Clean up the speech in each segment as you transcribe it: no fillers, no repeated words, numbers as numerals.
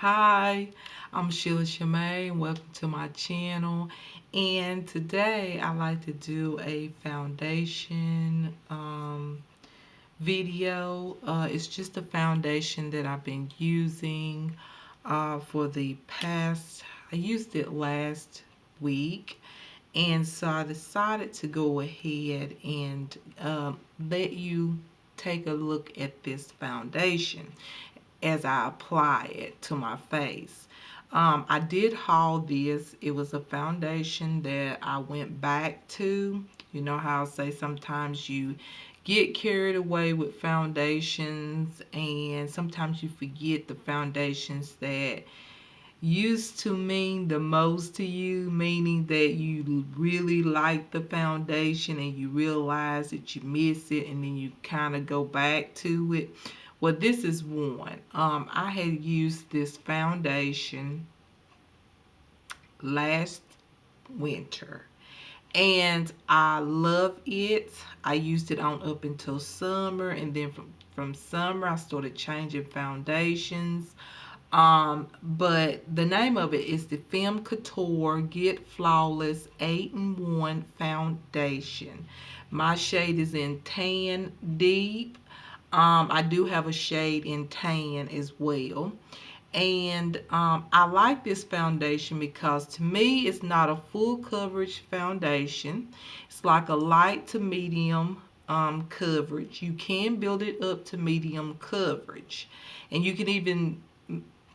Hi, I'm Sheila Shemay, and welcome to my channel. And today I like to do a foundation video. It's just a foundation that I've been using for the past, I used it last week. And so I decided to go ahead and let you take a look at this foundation as I apply it to my face. I did haul this. It was a foundation that I went back to. You know how I say sometimes you get carried away with foundations, and sometimes you forget the foundations that used to mean the most to you, meaning that you really like the foundation and you realize that you miss it and then you kind of go back to it. Well, this is one. I had used this foundation last winter and I love it. I used it on up until summer, and then from summer I started changing foundations. But the name of it is the FEMME COUTURE Get Flawless 8-in-1 Foundation. My shade is in Tan Deep. I do have a shade in Tan as well. And I like this foundation because to me it's not a full coverage foundation. It's like a light to medium coverage. You can build it up to medium coverage. And you can even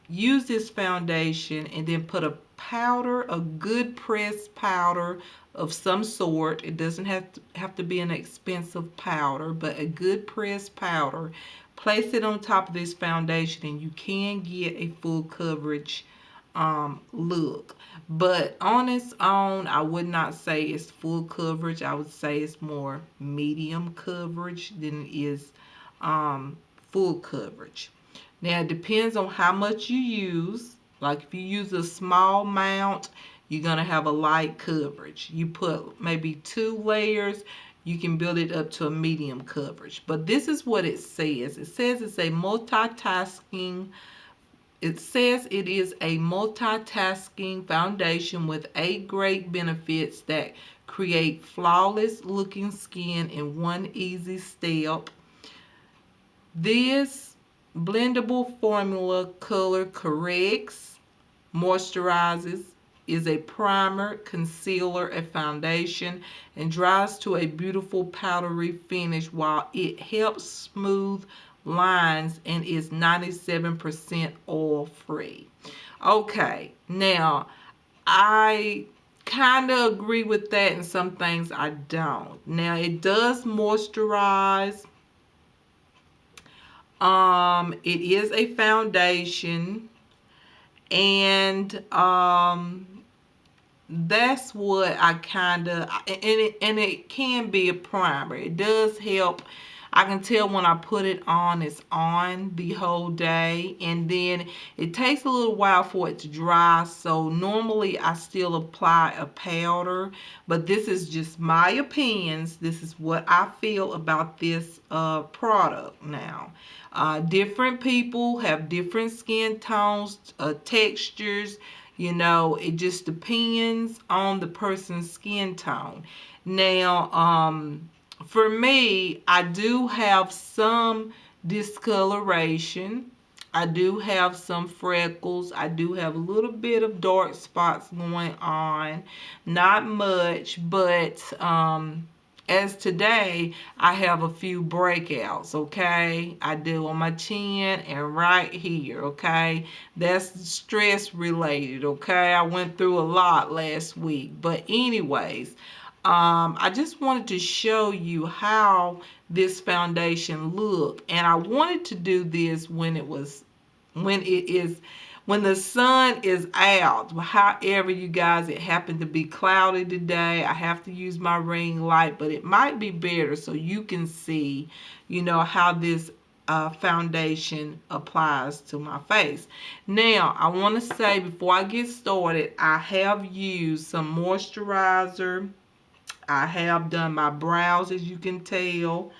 use this foundation and then put a powder, a good pressed powder of some sort. It doesn't have to be an expensive powder, but a good pressed powder. Place it on top of this foundation and you can get a full coverage look. But on its own, I would not say it's full coverage. I would say it's more medium coverage than it is full coverage. Now it depends on how much you use. Like if you use a small amount, you're going to have a light coverage. You put maybe 2 layers, you can build it up to a medium coverage. But this is what it says. It says it's a multitasking. It says it is a multitasking foundation with 8 great benefits that create flawless looking skin in one easy step. This blendable formula color corrects, moisturizes, is a primer, concealer, a foundation, and dries to a beautiful powdery finish while it helps smooth lines and is 97% oil free. Okay, now I kind of agree with that, and some things I don't. Now it does moisturize. It is a foundation, and that's what I kind of, and it can be a primer. It does help. I can tell when I put it on, it's on the whole day, and then it takes a little while for it to dry. So normally I still apply a powder, but this is just my opinions. This is what I feel about this product now. Different people have different skin tones, textures. You know, it just depends on the person's skin tone. Now, for me, I do have some discoloration. I do have some freckles. I do have a little bit of dark spots going on. Not much, but as today, I have a few breakouts, okay? I do on my chin and right here, okay? That's stress related, okay? I went through a lot last week. But anyways, I just wanted to show you how this foundation look. And I wanted to do this when it is when the sun is out. However, you guys, it happened to be cloudy today. I have to use my ring light, but it might be better so you can see, how this foundation applies to my face. Now, I want to say before I get started, I have used some moisturizer. I have done my brows, as you can tell.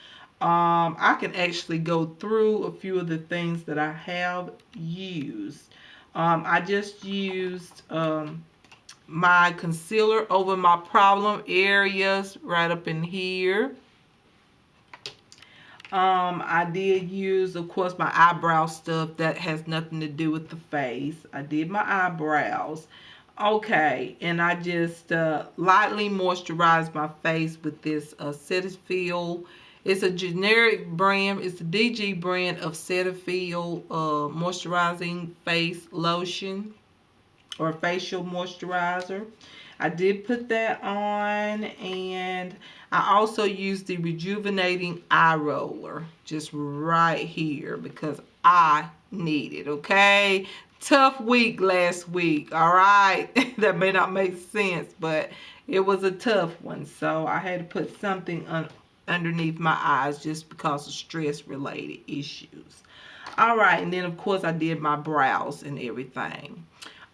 I can actually go through a few of the things that I have used. I just used my concealer over my problem areas right up in here. I did use, of course, my eyebrow stuff that has nothing to do with the face. I did my eyebrows. Okay, and I just lightly moisturized my face with this Cetaphil. It's a generic brand. It's a DG brand of Cetaphil moisturizing face lotion or facial moisturizer. I did put that on, and I also used the rejuvenating eye roller just right here because I need it, okay? Tough week last week, all right? That may not make sense, but it was a tough one, so I had to put something underneath my eyes just because of stress related issues. All right, and then of course I did my brows and everything.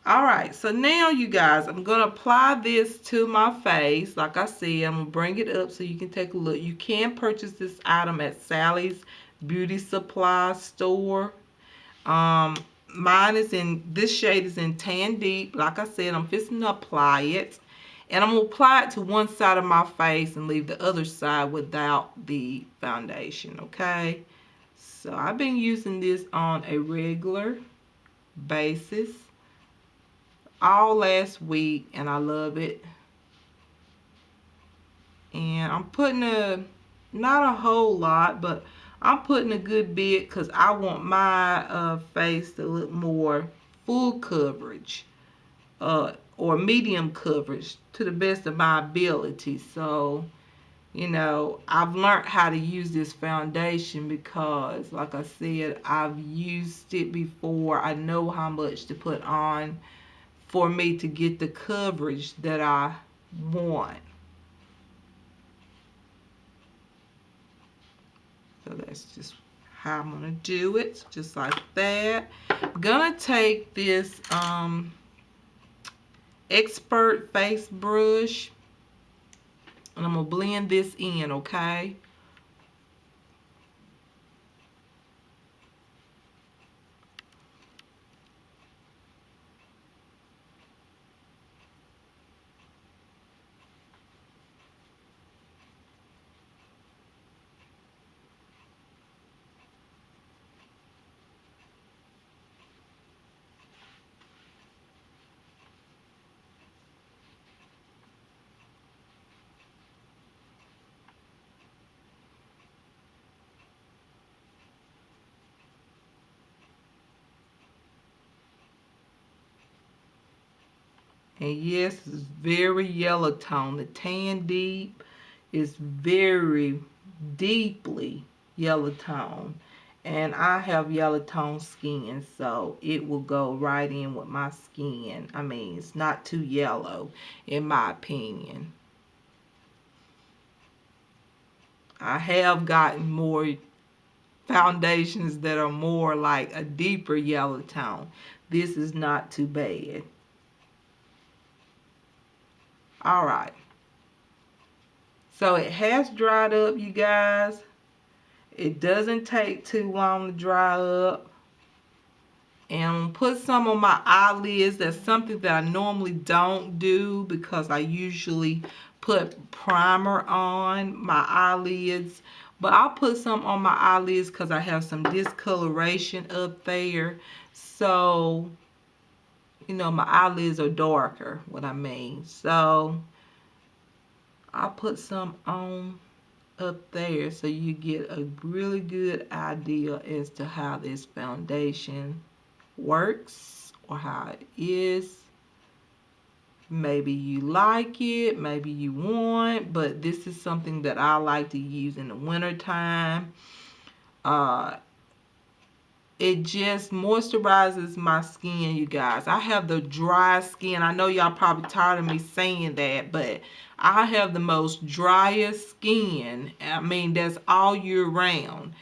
All right, so now you guys, I'm going to apply this to my face. Like I said, I'm going to bring it up so you can take a look. You can purchase this item at Sally's Beauty Supply store. Mine is in, this shade is in Tan Deep. Like I said, I'm fixing to apply it. And I'm going to apply it to one side of my face and leave the other side without the foundation, okay? So I've been using this on a regular basis all last week, and I love it. And I'm putting not a whole lot, but I'm putting a good bit because I want my face to look more full coverage or medium coverage to the best of my ability. So, you know, I've learned how to use this foundation because, like I said, I've used it before. I know how much to put on for me to get the coverage that I want. So that's just how I'm gonna do it, just like that. I'm gonna take this expert face brush and I'm gonna blend this in, okay? And yes, it's very yellow tone. The Tan Deep is very deeply yellow tone. And I have yellow tone skin, so it will go right in with my skin. I mean, it's not too yellow, in my opinion. I have gotten more foundations that are more like a deeper yellow tone. This is not too bad. All right. So it has dried up, you guys. It doesn't take too long to dry up. And I'm going to put some on my eyelids. That's something that I normally don't do because I usually put primer on my eyelids. But I'll put some on my eyelids because I have some discoloration up there. So, you know, my eyelids are darker, what I mean. So, I'll put some on up there so you get a really good idea as to how this foundation works or how it is. Maybe you like it, maybe you want, but this is something that I like to use in the winter time. It just moisturizes my skin, you guys. I have the dry skin. I know y'all probably tired of me saying that, but I have the most driest skin. I mean, that's all year round.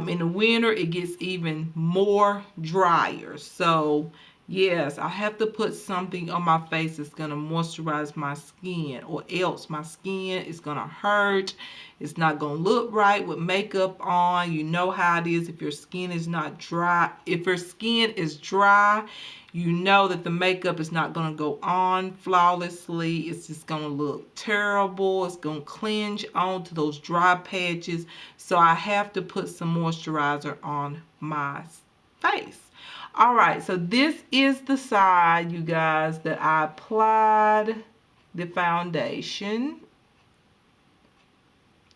In the winter, it gets even more drier. So, Yes, I have to put something on my face that's going to moisturize my skin, or else my skin is going to hurt. It's not going to look right with makeup on. You know how it is if your skin is not dry. If your skin is dry, you know that the makeup is not going to go on flawlessly. It's just going to look terrible. It's going to clinge onto those dry patches. So I have to put some moisturizer on my face. All right, so this is the side, you guys, that I applied the foundation.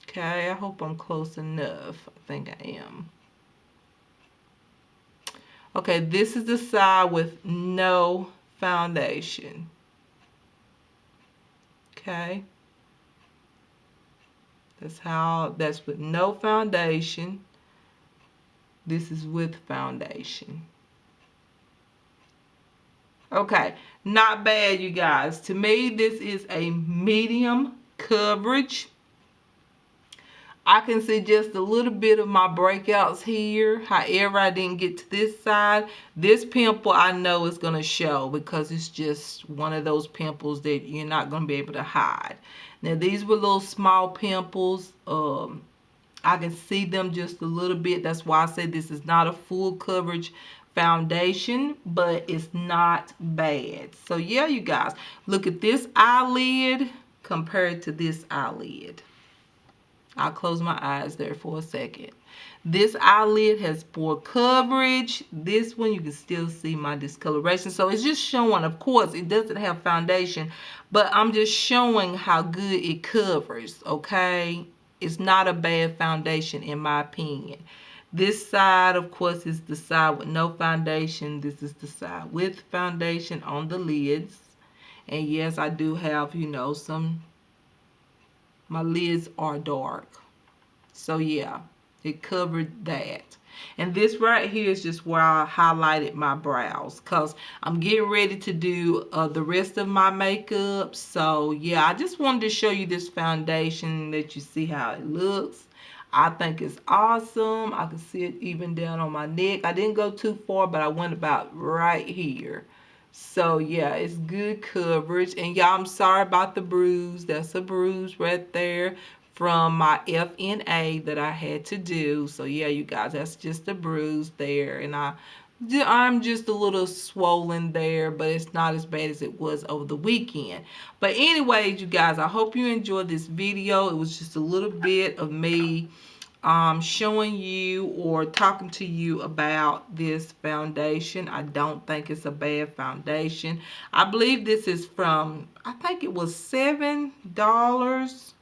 Okay, I hope I'm close enough. I think I am. Okay, this is the side with no foundation. Okay. That's with no foundation. This is with foundation. Okay, not bad, you guys. To me, this is a medium coverage. I can see just a little bit of my breakouts here. However, I didn't get to this side. This pimple I know is going to show because it's just one of those pimples that you're not going to be able to hide. Now, these were little small pimples. I can see them just a little bit. That's why I say this is not a full coverage foundation, but it's not bad. So, yeah, you guys, look at this eyelid compared to this eyelid. I'll close my eyes there for a second. This eyelid has more coverage. This one, you can still see my discoloration. So it's just showing, of course, it doesn't have foundation, but I'm just showing how good it covers, okay? It's not a bad foundation in my opinion. This side, of course, is the side with no foundation. This is the side with foundation on the lids. And yes, I do have, you know, my lids are dark. So yeah, it covered that. And this right here is just where I highlighted my brows, because I'm getting ready to do the rest of my makeup. So yeah, I just wanted to show you this foundation, that you see how it looks. I think it's awesome. I can see it even down on my neck. I didn't go too far, but I went about right here. So yeah, it's good coverage. And y'all, I'm sorry about the bruise. That's a bruise right there from my FNA that I had to do. So yeah, you guys, that's just a bruise there. And I'm just a little swollen there, but it's not as bad as it was over the weekend. But anyways, you guys, I hope you enjoyed this video. It was just a little bit of me showing you or talking to you about this foundation. I don't think it's a bad foundation. I believe this is from, I think it was $7,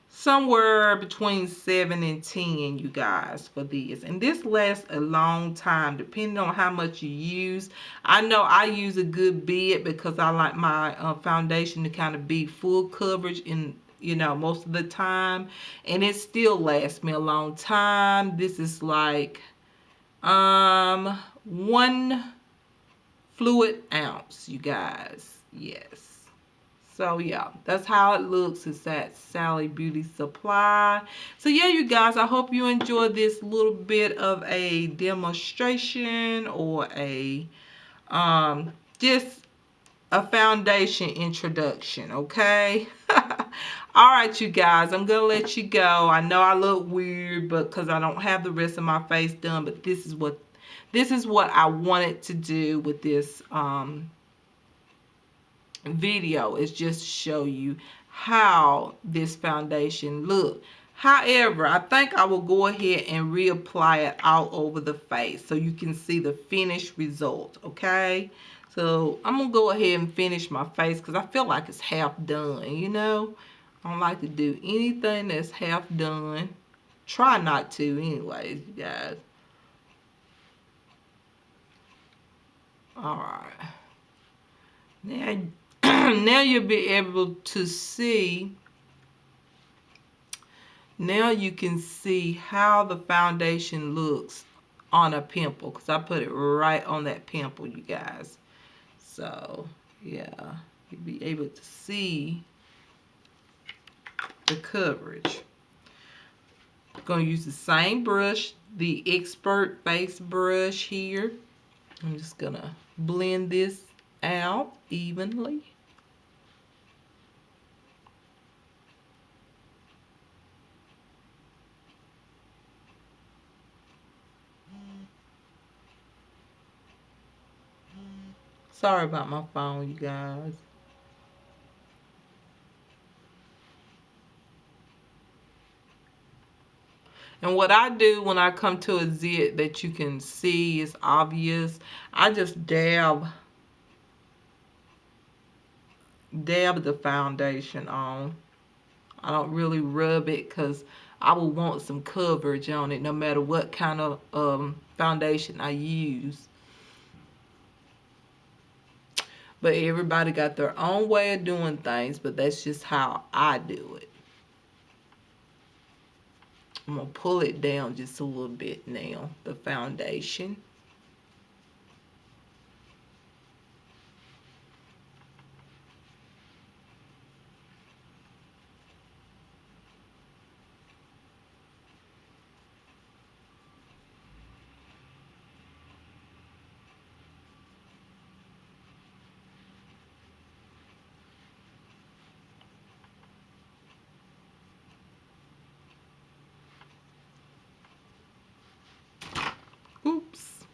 somewhere between 7 and 10, you guys, for this. And this lasts a long time depending on how much you use. I know I use a good bit because I like my foundation to kind of be full coverage in, you know, most of the time, and it still lasts me a long time. This is like 1 fluid ounce, you guys. Yes. So yeah, that's how it looks. It's at Sally Beauty Supply. So yeah, you guys, I hope you enjoyed this little bit of a demonstration, or a just a foundation introduction, okay? All right, you guys, I'm gonna let you go. I know I look weird, but because I don't have the rest of my face done, but this is what I wanted to do with this video, is just show you how this foundation look. However, I think I will go ahead and reapply it all over the face so you can see the finished result, okay? So I'm gonna go ahead and finish my face because I feel like it's half done, you know? I don't like to do anything that's half done. Try not to anyways, you guys. All right. Now, now you'll be able to see. Now you can see how the foundation looks on a pimple, because I put it right on that pimple, you guys. So, yeah, you'll be able to see the coverage. I'm going to use the same brush, the Expert Face brush here. I'm just gonna blend this out evenly. Sorry about my phone, you guys. And what I do when I come to a zit that you can see is obvious, I just dab the foundation on. I don't really rub it because I will want some coverage on it no matter what kind of foundation I use. But everybody got their own way of doing things, but that's just how I do it. I'm going to pull it down just a little bit now, the foundation. Oops.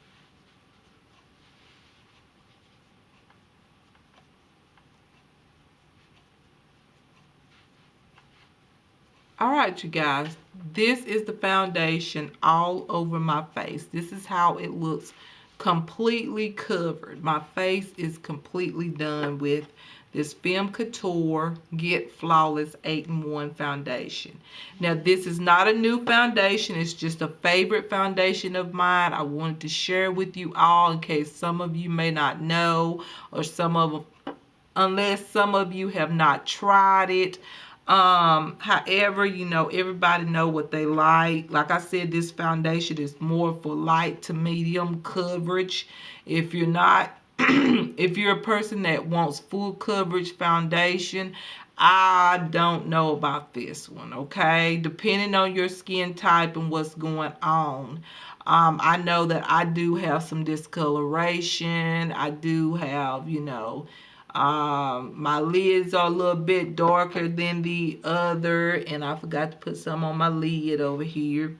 All right, you guys, this is the foundation all over my face. This is how it looks, completely covered. My face is completely done with this FEMME Couture Get Flawless 8-in-1 foundation. Now, this is not a new foundation. It's just a favorite foundation of mine. I wanted to share with you all in case some of you may not know, or unless some of you have not tried it. However, you know, everybody know what they like I said, this foundation is more for light to medium coverage. If you're not if you're a person that wants full coverage foundation, I don't know about this one, okay? Depending on your skin type and what's going on. I know that I do have some discoloration. I do have, you know, my lids are a little bit darker than the other, and I forgot to put some on my lid over here.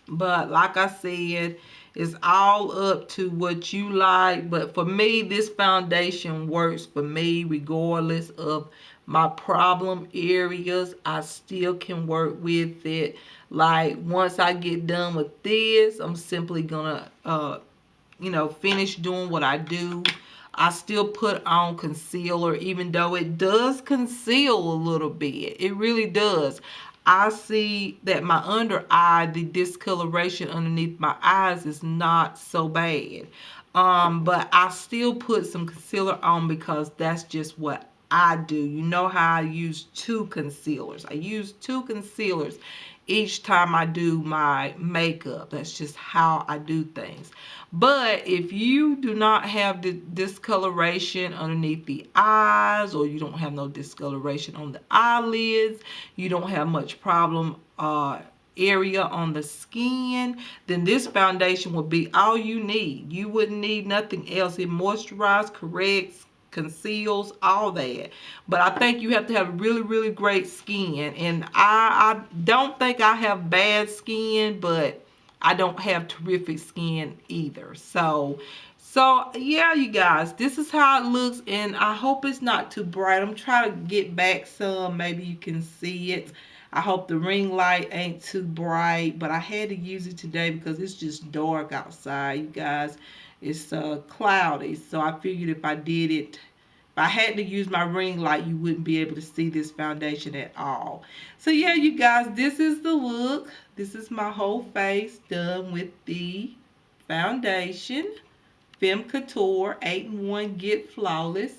But like I said, it's all up to what you like. But for me, this foundation works for me regardless of my problem areas. I still can work with it. Like once I get done with this, I'm simply gonna you know, finish doing what I do. I still put on concealer, even though it does conceal a little bit. It really does. I see that my under eye, the discoloration underneath my eyes is not so bad. But I still put some concealer on because that's just what I do. You know how I use two concealers. I use two concealers each time I do my makeup. That's just how I do things. But if you do not have the discoloration underneath the eyes, or you don't have no discoloration on the eyelids, you don't have much problem area on the skin, then this foundation will be all you need. You wouldn't need nothing else. It moisturizes, corrects, conceals, all that. But I think you have to have really, really great skin. And I don't think I have bad skin, but I don't have terrific skin either. So yeah, you guys, this is how it looks, and I hope it's not too bright. I'm trying to get back some. Maybe you can see it. I hope the ring light ain't too bright, but I had to use it today because it's just dark outside, you guys. It's cloudy, so I figured if I had to use my ring light, you wouldn't be able to see this foundation at all. So yeah, you guys, this is the look. This is my whole face done with the foundation. FEMME Couture 8-in-1 Get Flawless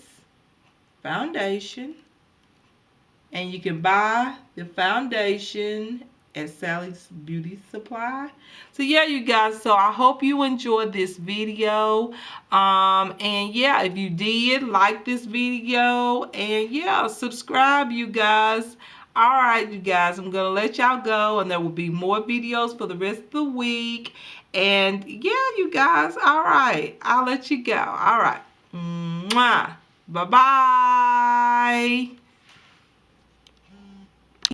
foundation. And you can buy the foundation at Sally's Beauty Supply. So yeah, you guys, so I hope you enjoyed this video. And yeah, if you did like this video, and yeah, subscribe, you guys. All right, you guys, I'm going to let y'all go, and there will be more videos for the rest of the week. And yeah, you guys, all right, I'll let you go. All right. Mwah. Bye-bye.